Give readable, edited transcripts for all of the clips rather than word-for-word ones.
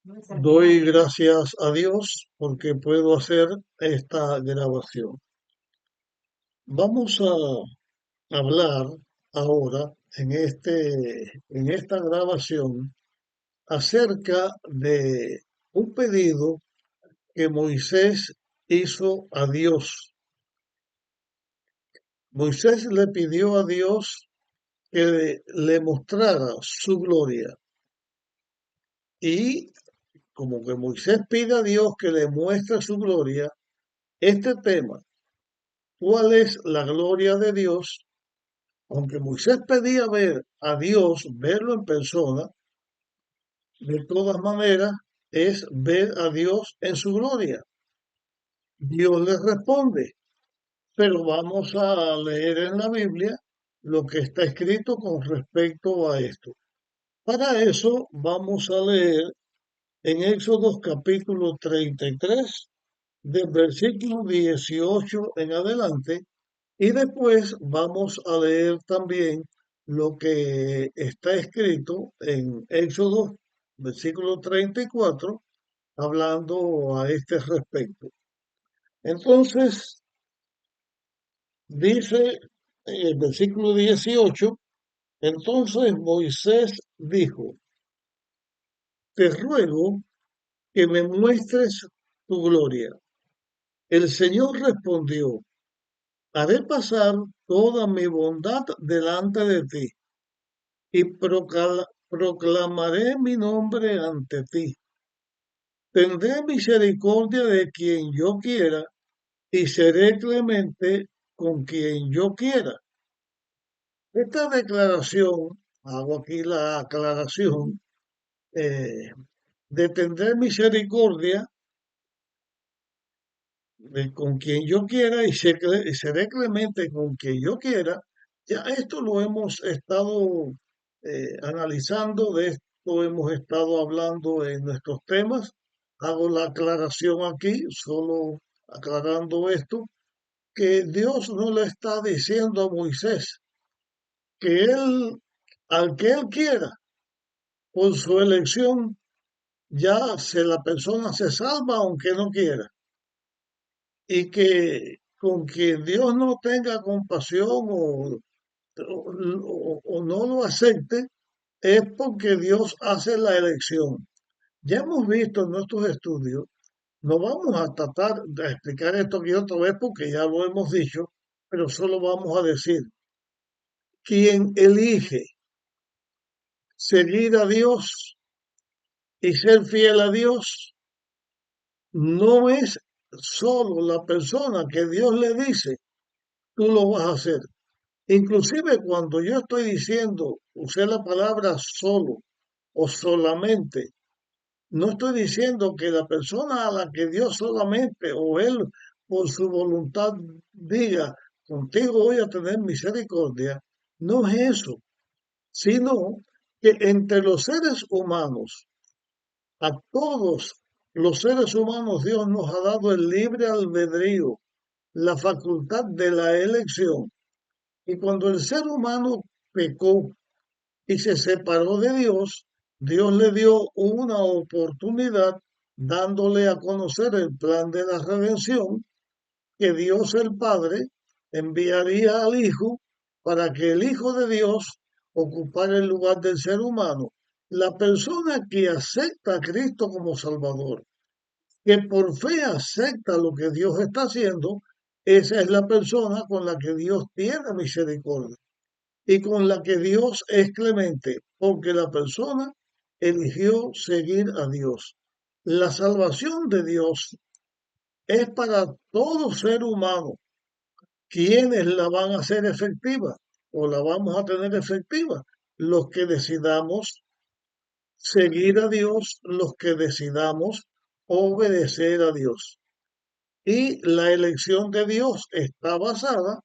Doy gracias a Dios porque puedo hacer esta grabación. Vamos a hablar ahora en esta grabación acerca de un pedido que Moisés hizo a Dios. Moisés le pidió a Dios que le mostrara su gloria y como que Moisés pide a Dios que le muestre su gloria, este tema, ¿cuál es la gloria de Dios? Aunque Moisés pedía ver a Dios, verlo en persona, de todas maneras es ver a Dios en su gloria. Dios le responde, pero vamos a leer en la Biblia lo que está escrito con respecto a esto. Para eso vamos a leer en Éxodo capítulo 33, del versículo 18 en adelante. Y después vamos a leer también lo que está escrito en Éxodo, versículo 34, hablando a este respecto. Entonces, dice en el versículo 18, entonces Moisés dijo, te ruego que me muestres tu gloria. El Señor respondió, haré pasar toda mi bondad delante de ti y proclamaré mi nombre ante ti. Tendré misericordia de quien yo quiera y seré clemente con quien yo quiera. Esta declaración, hago aquí la aclaración, eh, de tendré misericordia con quien yo quiera y seré clemente con quien yo quiera. Ya esto lo hemos estado analizando, de esto hemos estado hablando en nuestros temas. Hago la aclaración aquí, solo aclarando esto, que Dios no le está diciendo a Moisés que él, al que él quiera, por su elección, ya la persona se salva aunque no quiera. Y que con quien Dios no tenga compasión o no lo acepte, es porque Dios hace la elección. Ya hemos visto en nuestros estudios, no vamos a tratar de explicar esto aquí otra vez porque ya lo hemos dicho, pero solo vamos a decir, quien elige seguir a Dios y ser fiel a Dios, no es solo la persona que Dios le dice, tú lo vas a hacer. Inclusive cuando yo estoy diciendo, usé la palabra solo o solamente, no estoy diciendo que la persona a la que Dios solamente o Él por su voluntad diga, contigo voy a tener misericordia, no es eso, sino que entre los seres humanos, a todos los seres humanos Dios nos ha dado el libre albedrío, la facultad de la elección. Y cuando el ser humano pecó y se separó de Dios, Dios le dio una oportunidad dándole a conocer el plan de la redención, que Dios el Padre enviaría al Hijo para que el Hijo de Dios ocupara el lugar del ser humano. La persona que acepta a Cristo como Salvador, que por fe acepta lo que Dios está haciendo, esa es la persona con la que Dios tiene misericordia y con la que Dios es clemente, porque la persona eligió seguir a Dios. La salvación de Dios es para todo ser humano. ¿Quiénes la van a hacer efectiva o la vamos a tener efectiva? Los que decidamos seguir a Dios, los que decidamos obedecer a Dios. Y la elección de Dios está basada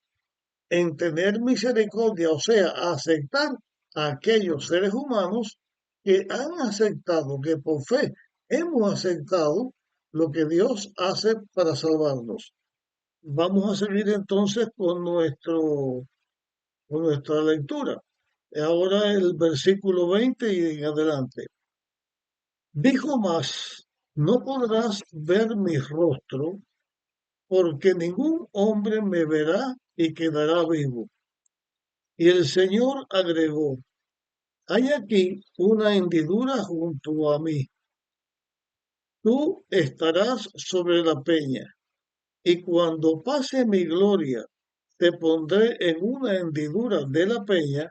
en tener misericordia, o sea, aceptar a aquellos seres humanos que han aceptado, que por fe hemos aceptado lo que Dios hace para salvarnos. Vamos a seguir entonces con nuestra lectura. Ahora el versículo 20 y en adelante. Dijo más, no podrás ver mi rostro, porque ningún hombre me verá y quedará vivo. Y el Señor agregó, hay aquí una hendidura junto a mí. Tú estarás sobre la peña, y cuando pase mi gloria, te pondré en una hendidura de la peña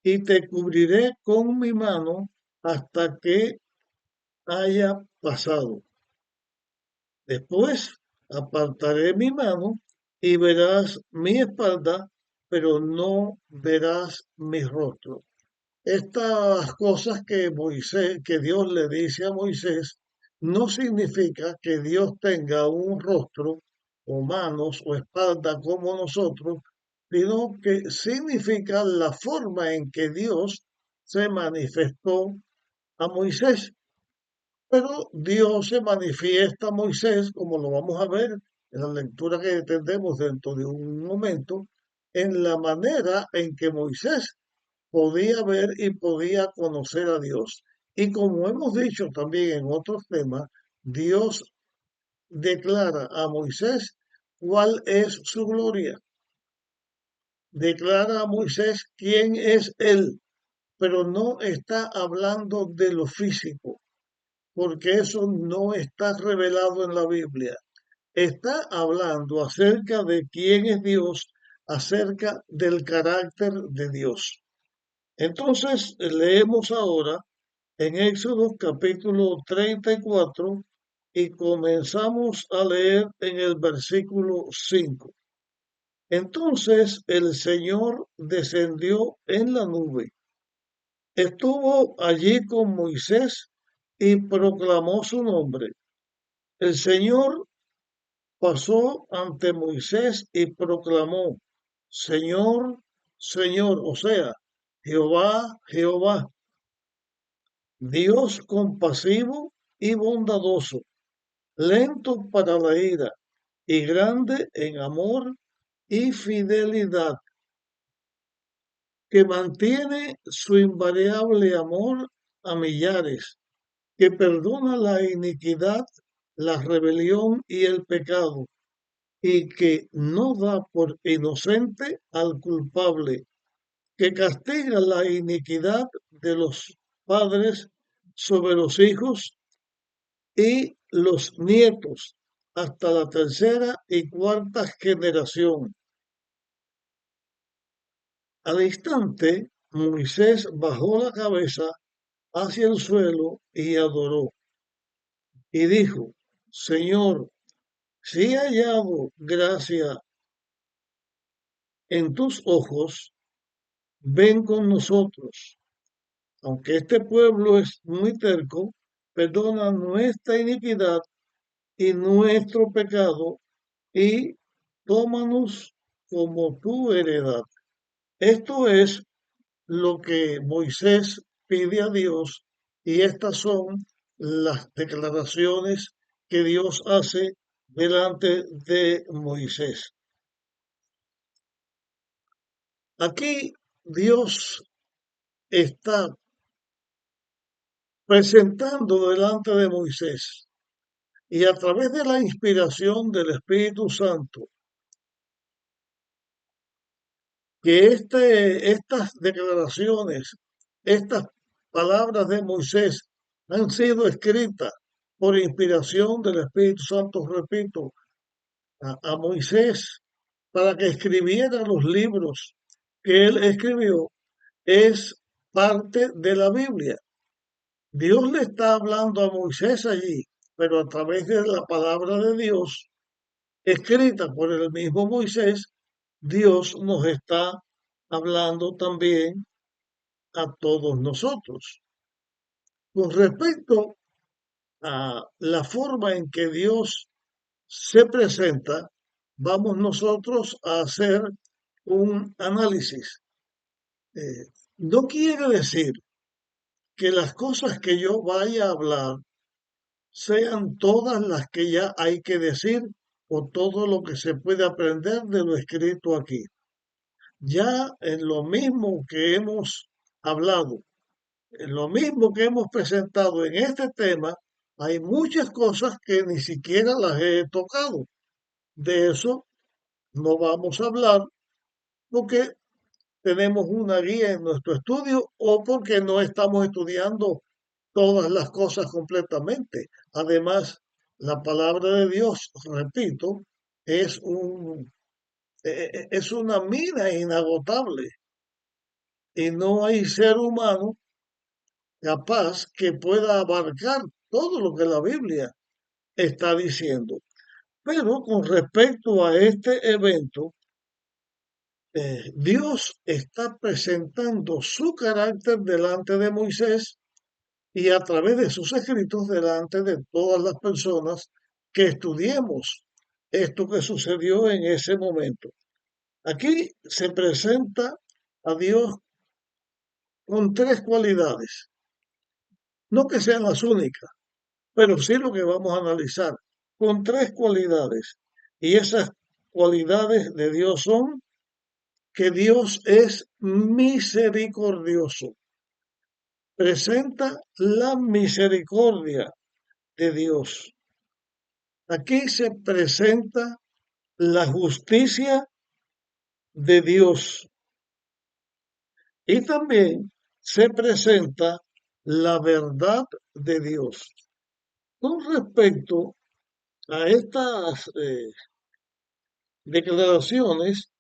y te cubriré con mi mano hasta que haya pasado. Después apartaré mi mano y verás mi espalda, pero no verás mi rostro. Estas cosas que Dios le dice a Moisés, no significa que Dios tenga un rostro o manos o espalda como nosotros, sino que significa la forma en que Dios se manifestó a Moisés. Pero Dios se manifiesta a Moisés, como lo vamos a ver en la lectura que tendremos dentro de un momento, en la manera en que Moisés podía ver y podía conocer a Dios. Y como hemos dicho también en otros temas, Dios declara a Moisés cuál es su gloria. Declara a Moisés quién es él, pero no está hablando de lo físico, porque eso no está revelado en la Biblia. Está hablando acerca de quién es Dios, acerca del carácter de Dios. Entonces, leemos ahora en Éxodo capítulo 34 y comenzamos a leer en el versículo 5. Entonces el Señor descendió en la nube, estuvo allí con Moisés y proclamó su nombre. El Señor pasó ante Moisés y proclamó, Señor, Señor, o sea, Jehová, Jehová, Dios compasivo y bondadoso, lento para la ira y grande en amor y fidelidad, que mantiene su invariable amor a millares, que perdona la iniquidad, la rebelión y el pecado, y que no da por inocente al culpable, que castiga la iniquidad de los padres sobre los hijos y los nietos hasta la tercera y cuarta generación. Al instante, Moisés bajó la cabeza hacia el suelo y adoró, y dijo, Señor, si he hallado gracia en tus ojos, ven con nosotros. Aunque este pueblo es muy terco, perdona nuestra iniquidad y nuestro pecado y tómanos como tu heredad. Esto es lo que Moisés pide a Dios y estas son las declaraciones que Dios hace delante de Moisés. Aquí Dios está presentando delante de Moisés y a través de la inspiración del Espíritu Santo que estas declaraciones, estas palabras de Moisés han sido escritas por inspiración del Espíritu Santo, repito, a Moisés para que escribiera los libros que él escribió, es parte de la Biblia. Dios le está hablando a Moisés allí, pero a través de la palabra de Dios, escrita por el mismo Moisés, Dios nos está hablando también a todos nosotros. Con respecto a la forma en que Dios se presenta, vamos nosotros a hacer un análisis. No quiere decir que las cosas que yo vaya a hablar sean todas las que ya hay que decir o todo lo que se puede aprender de lo escrito aquí. Ya en lo mismo que hemos hablado Lo mismo que hemos presentado en este tema, hay muchas cosas que ni siquiera las he tocado. De eso no vamos a hablar porque tenemos una guía en nuestro estudio o porque no estamos estudiando todas las cosas completamente. Además, la palabra de Dios, repito, es es una mina inagotable y no hay ser humano capaz que pueda abarcar todo lo que la Biblia está diciendo. Pero con respecto a este evento, Dios está presentando su carácter delante de Moisés y a través de sus escritos delante de todas las personas que estudiemos esto que sucedió en ese momento. Aquí se presenta a Dios con tres cualidades, no que sean las únicas, pero sí lo que vamos a analizar, con tres cualidades. Y esas cualidades de Dios son que Dios es misericordioso. Presenta la misericordia de Dios. Aquí se presenta la justicia de Dios y también se presenta la verdad de Dios. Con respecto a estas declaraciones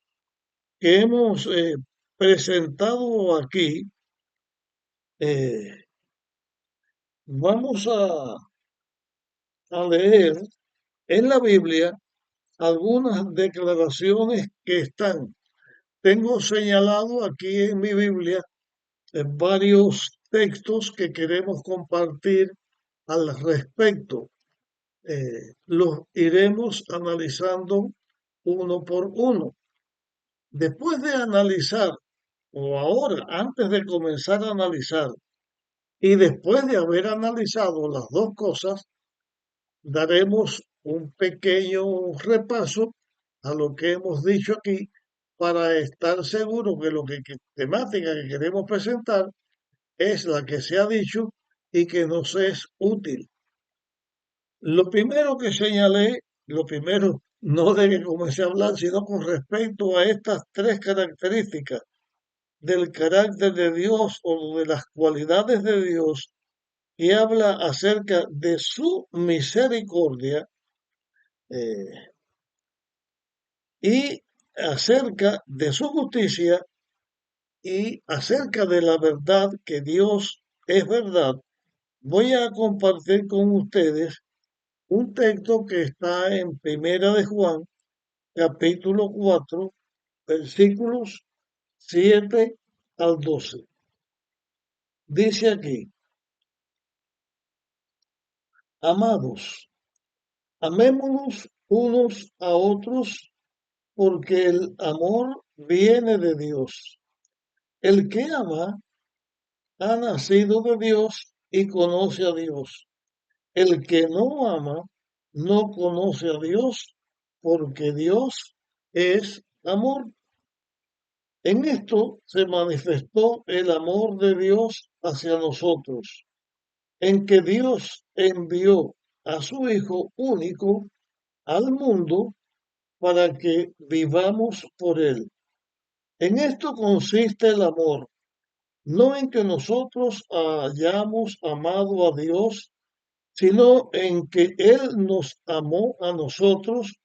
que hemos presentado aquí, eh, vamos a leer en la Biblia algunas declaraciones que están. Tengo señalado aquí en mi Biblia varios textos que queremos compartir al respecto. Los iremos analizando uno por uno. Después de analizar, o ahora, antes de comenzar a analizar, y después de haber analizado las dos cosas, daremos un pequeño repaso a lo que hemos dicho aquí para estar seguro que temática que queremos presentar es la que se ha dicho y que nos es útil. Lo primero que señalé, lo primero, no de que comencé a hablar, sino con respecto a estas tres características del carácter de Dios o de las cualidades de Dios, y habla acerca de su misericordia eh, y acerca de su justicia y acerca de la verdad que Dios es verdad. Voy a compartir con ustedes un texto que está en Primera de Juan, capítulo 4, versículos 7 al 12. Dice aquí, amados, amémonos unos a otros porque el amor viene de Dios. El que ama ha nacido de Dios y conoce a Dios. El que no ama no conoce a Dios porque Dios es amor. En esto se manifestó el amor de Dios hacia nosotros, en que Dios envió a su Hijo único al mundo para que vivamos por él. En esto consiste el amor, no en que nosotros hayamos amado a Dios, sino en que Él nos amó a nosotros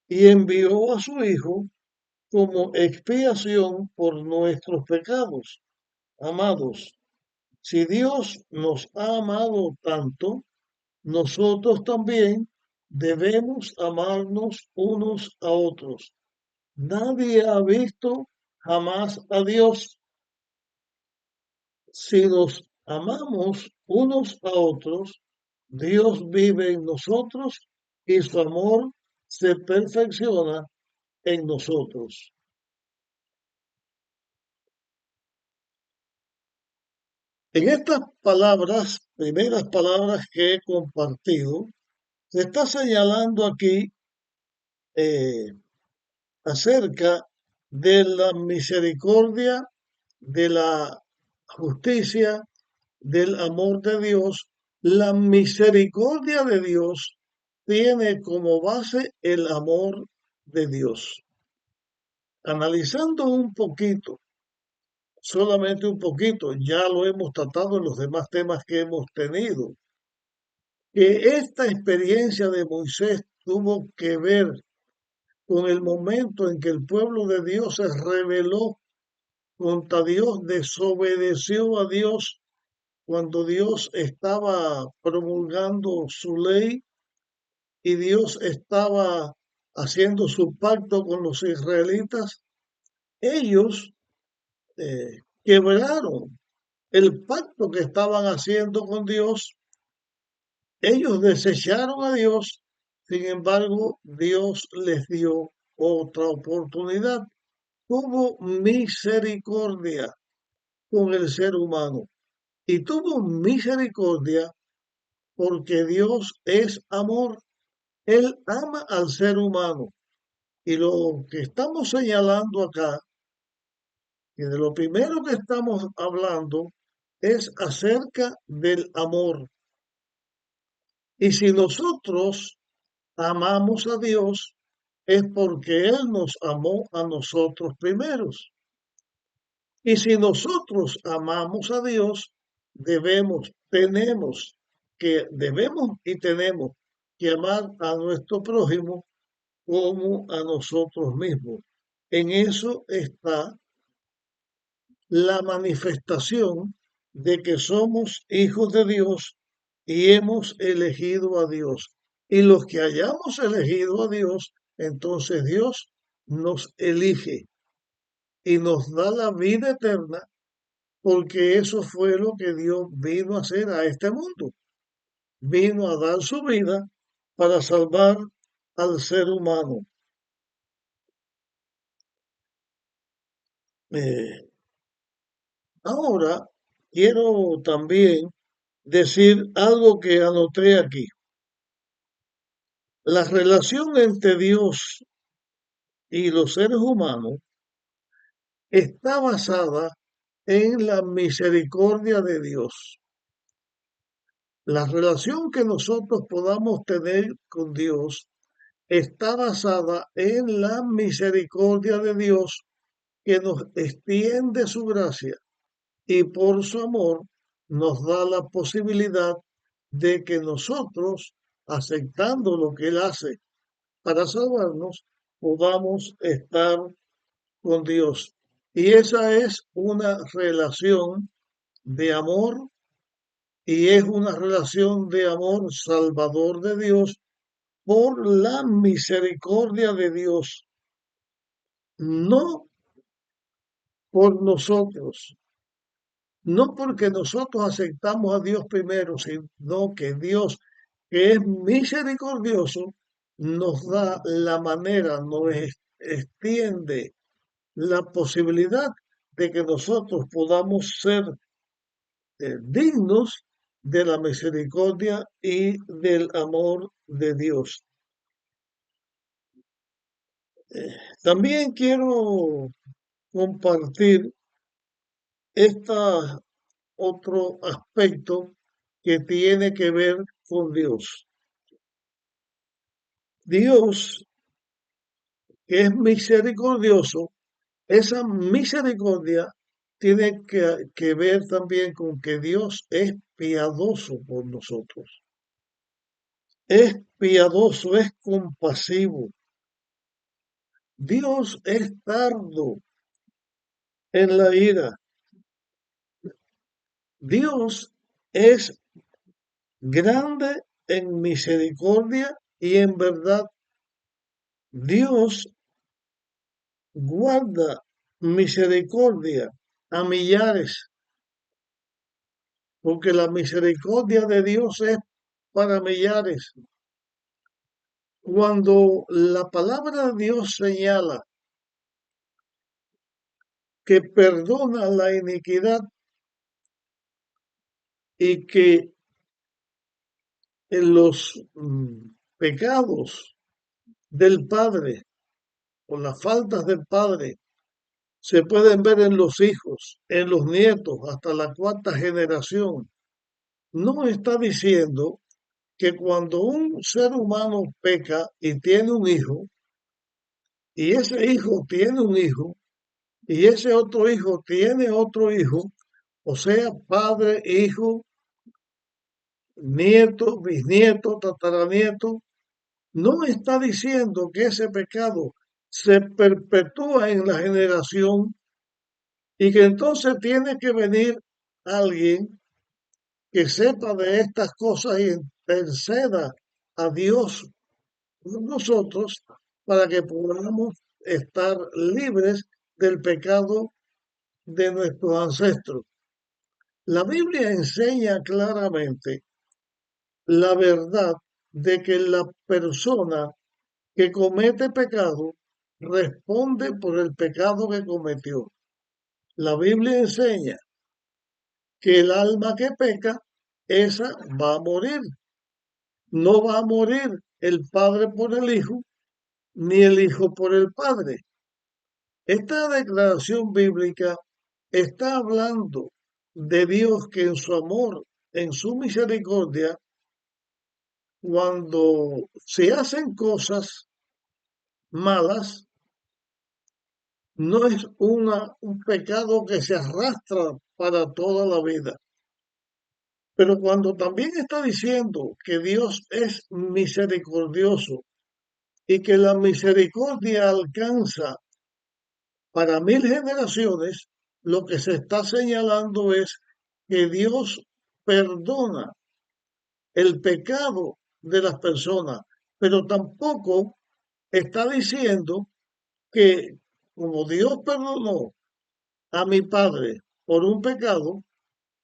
y envió a su Hijo como expiación por nuestros pecados. Amados, si Dios nos ha amado tanto, nosotros también debemos amarnos unos a otros. Nadie ha visto jamás a Dios. Si nos amamos unos a otros, Dios vive en nosotros y su amor se perfecciona en nosotros. En estas palabras, primeras palabras que he compartido, se está señalando aquí eh, acerca de la misericordia, de la justicia, del amor de Dios, la misericordia de Dios tiene como base el amor de Dios. Analizando un poquito, solamente un poquito, ya lo hemos tratado en los demás temas que hemos tenido, que esta experiencia de Moisés tuvo que ver con el momento en que el pueblo de Dios se rebeló contra Dios, desobedeció a Dios cuando Dios estaba promulgando su ley y Dios estaba haciendo su pacto con los israelitas. Ellos quebraron el pacto que estaban haciendo con Dios. Ellos desecharon a Dios, sin embargo, Dios les dio otra oportunidad. Tuvo misericordia con el ser humano y tuvo misericordia porque Dios es amor. Él ama al ser humano. Y lo que estamos señalando acá, y de lo primero que estamos hablando, es acerca del amor. Y si nosotros amamos a Dios, es porque Él nos amó a nosotros primeros. Y si nosotros amamos a Dios, debemos y tenemos que amar a nuestro prójimo como a nosotros mismos. En eso está la manifestación de que somos hijos de Dios y hemos elegido a Dios. Y los que hayamos elegido a Dios, entonces Dios nos elige y nos da la vida eterna, porque eso fue lo que Dios vino a hacer a este mundo. Vino a dar su vida para salvar al ser humano. Eh, Ahora quiero también decir algo que anoté aquí. La relación entre Dios y los seres humanos está basada en la misericordia de Dios. La relación que nosotros podamos tener con Dios está basada en la misericordia de Dios que nos extiende su gracia y por su amor nos da la posibilidad de que nosotros, aceptando lo que Él hace para salvarnos, podamos estar con Dios. Y esa es una relación de amor y es una relación de amor salvador de Dios por la misericordia de Dios, no por nosotros, no porque nosotros aceptamos a Dios primero, sino que Dios, que es misericordioso, nos da la manera, nos extiende la posibilidad de que nosotros podamos ser dignos de la misericordia y del amor de Dios. También quiero compartir este otro aspecto que tiene que ver con Dios. Dios, que es misericordioso, esa misericordia tiene que ver también con que Dios es piadoso por nosotros. Es piadoso, es compasivo. Dios es tardo en la ira. Dios es grande en misericordia y en verdad. Dios guarda misericordia a millares, porque la misericordia de Dios es para millares. Cuando la palabra de Dios señala que perdona la iniquidad y que en los pecados del Padre o las faltas del Padre se pueden ver en los hijos, en los nietos, hasta la cuarta generación, no está diciendo que cuando un ser humano peca y tiene un hijo, y ese hijo tiene un hijo, y ese otro hijo tiene otro hijo, o sea, padre, hijo, nieto, bisnieto, tataranieto, no está diciendo que ese pecado se perpetúa en la generación y que entonces tiene que venir alguien que sepa de estas cosas y interceda a Dios por nosotros para que podamos estar libres del pecado de nuestros ancestros. La Biblia enseña claramente la verdad de que la persona que comete pecado responde por el pecado que cometió. La Biblia enseña que el alma que peca, esa va a morir. No va a morir el padre por el hijo, ni el hijo por el padre. Esta declaración bíblica está hablando de Dios que en su amor, en su misericordia, cuando se hacen cosas malas, no es un pecado que se arrastra para toda la vida. Pero cuando también está diciendo que Dios es misericordioso y que la misericordia alcanza para 1000 generaciones, lo que se está señalando es que Dios perdona el pecado de las personas, pero tampoco está diciendo que como Dios perdonó a mi padre por un pecado,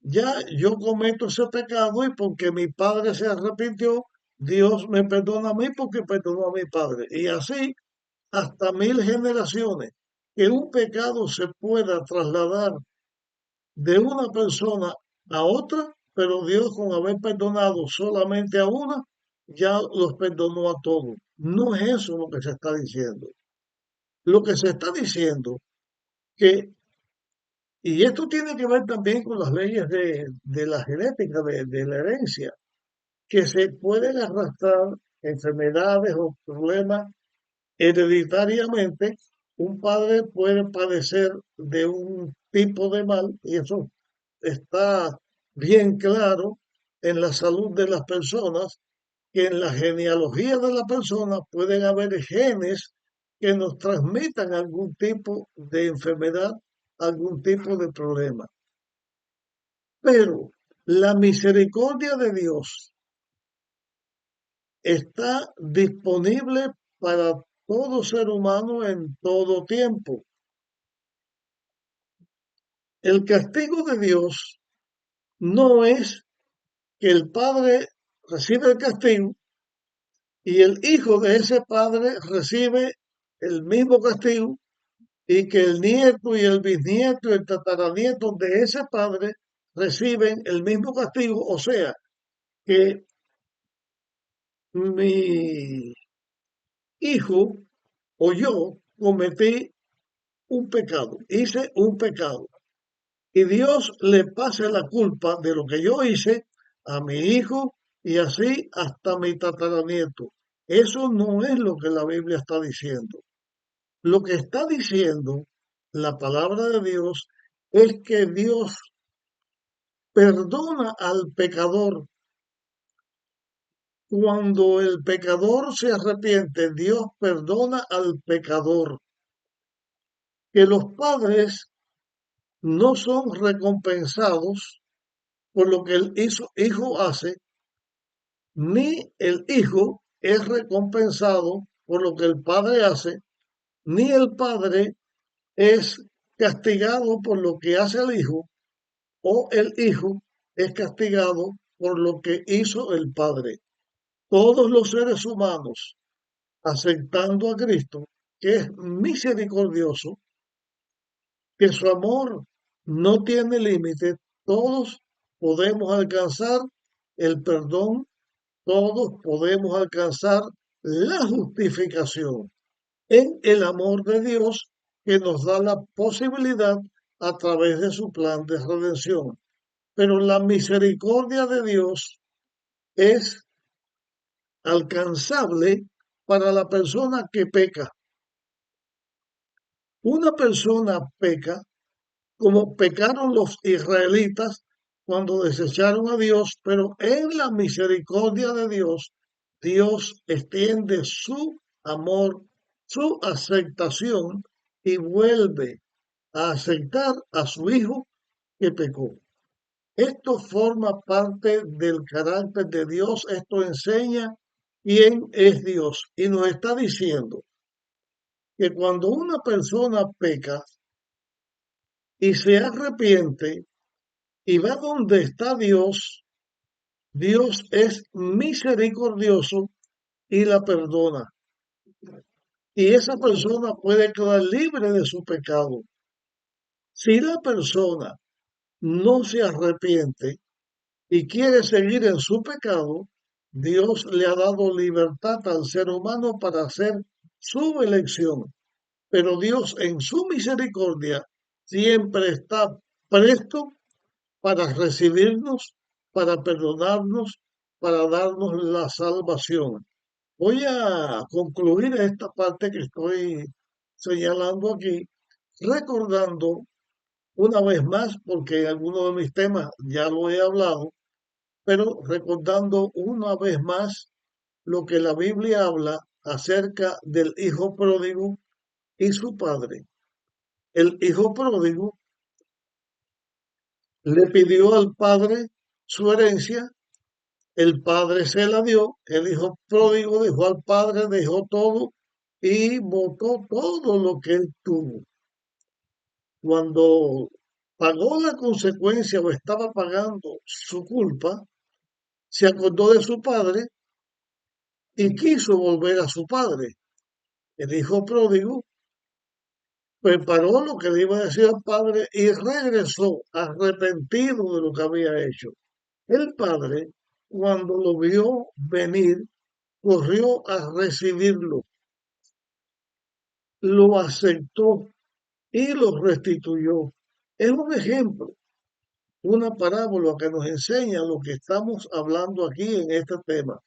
ya yo cometo ese pecado y porque mi padre se arrepintió, Dios me perdona a mí porque perdonó a mi padre. Y así hasta 1000 generaciones, que un pecado se pueda trasladar de una persona a otra, pero Dios con haber perdonado solamente a una, ya los perdonó a todos. No es eso lo que se está diciendo. Lo que se está diciendo que, y esto tiene que ver también con las leyes de la genética, de la herencia, que se pueden arrastrar enfermedades o problemas hereditariamente. Un padre puede padecer de un tipo de mal y eso está bien claro en la salud de las personas, que en la genealogía de la persona pueden haber genes que nos transmitan algún tipo de enfermedad, algún tipo de problema. Pero la misericordia de Dios está disponible para todo ser humano en todo tiempo. El castigo de Dios no es que el padre recibe el castigo y el hijo de ese padre recibe el mismo castigo y que el nieto y el bisnieto y el tataranieto de ese padre reciben el mismo castigo. O sea, que mi hijo o yo cometí un pecado, hice un pecado y Dios le pase la culpa de lo que yo hice a mi hijo y así hasta mi tataranieto. Eso no es lo que la Biblia está diciendo. Lo que está diciendo la palabra de Dios es que Dios perdona al pecador. Cuando el pecador se arrepiente, Dios perdona al pecador. Que los padres no son recompensados por lo que el hijo hace, ni el hijo es recompensado por lo que el padre hace, ni el padre es castigado por lo que hace el hijo, o el hijo es castigado por lo que hizo el padre. Todos los seres humanos, aceptando a Cristo, que es misericordioso, que su amor no tiene límite, todos podemos alcanzar el perdón, todos podemos alcanzar la justificación en el amor de Dios que nos da la posibilidad a través de su plan de redención. Pero la misericordia de Dios es alcanzable para la persona que peca. Una persona peca como pecaron los israelitas cuando desecharon a Dios, pero en la misericordia de Dios, Dios extiende su amor, su aceptación y vuelve a aceptar a su hijo que pecó. Esto forma parte del carácter de Dios, esto enseña quién es Dios y nos está diciendo que cuando una persona peca y se arrepiente y va donde está Dios, Dios es misericordioso y la perdona. Y esa persona puede quedar libre de su pecado. Si la persona no se arrepiente y quiere seguir en su pecado, Dios le ha dado libertad al ser humano para hacer su elección. Pero Dios en su misericordia siempre está presto para recibirnos, para perdonarnos, para darnos la salvación. Voy a concluir esta parte que estoy señalando aquí, recordando una vez más, porque en algunos de mis temas ya lo he hablado, pero recordando una vez más lo que la Biblia habla acerca del hijo pródigo y su padre. El hijo pródigo le pidió al padre su herencia, el padre se la dio, el hijo pródigo dejó al padre, dejó todo y botó todo lo que él tuvo. Cuando pagó la consecuencia o estaba pagando su culpa, se acordó de su padre y quiso volver a su padre. El hijo pródigo preparó lo que le iba a decir al padre y regresó arrepentido de lo que había hecho. El padre, cuando lo vio venir, corrió a recibirlo, lo aceptó y lo restituyó. Es un ejemplo, una parábola que nos enseña lo que estamos hablando aquí en este tema.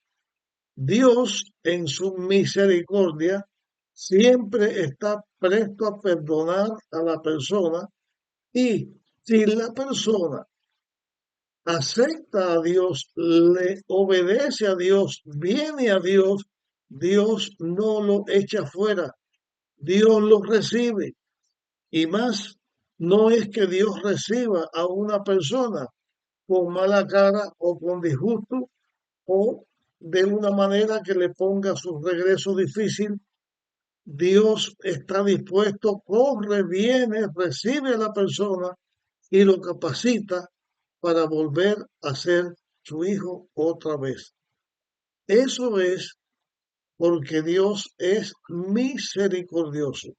Dios, en su misericordia, siempre está presto a perdonar a la persona y si la persona acepta a Dios, le obedece a Dios, viene a Dios, Dios no lo echa fuera, Dios lo recibe. Y más, no es que Dios reciba a una persona con mala cara o con disgusto o de una manera que le ponga su regreso difícil. Dios está dispuesto, corre, viene, recibe a la persona y lo capacita para volver a ser su hijo otra vez. Eso es porque Dios es misericordioso.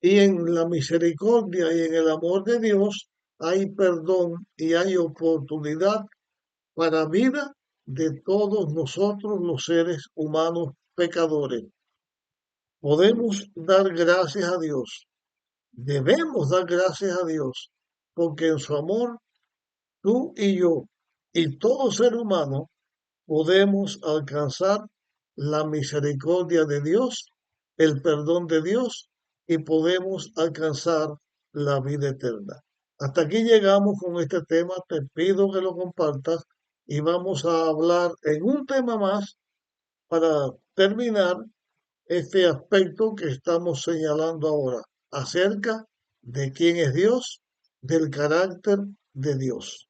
Y en la misericordia y en el amor de Dios hay perdón y hay oportunidad para vida de todos nosotros los seres humanos pecadores. Podemos dar gracias a Dios, debemos dar gracias a Dios, porque en su amor tú y yo y todo ser humano podemos alcanzar la misericordia de Dios, el perdón de Dios y podemos alcanzar la vida eterna. Hasta aquí llegamos con este tema. Te pido que lo compartas y vamos a hablar en un tema más para terminar este aspecto que estamos señalando ahora acerca de quién es Dios, del carácter de Dios.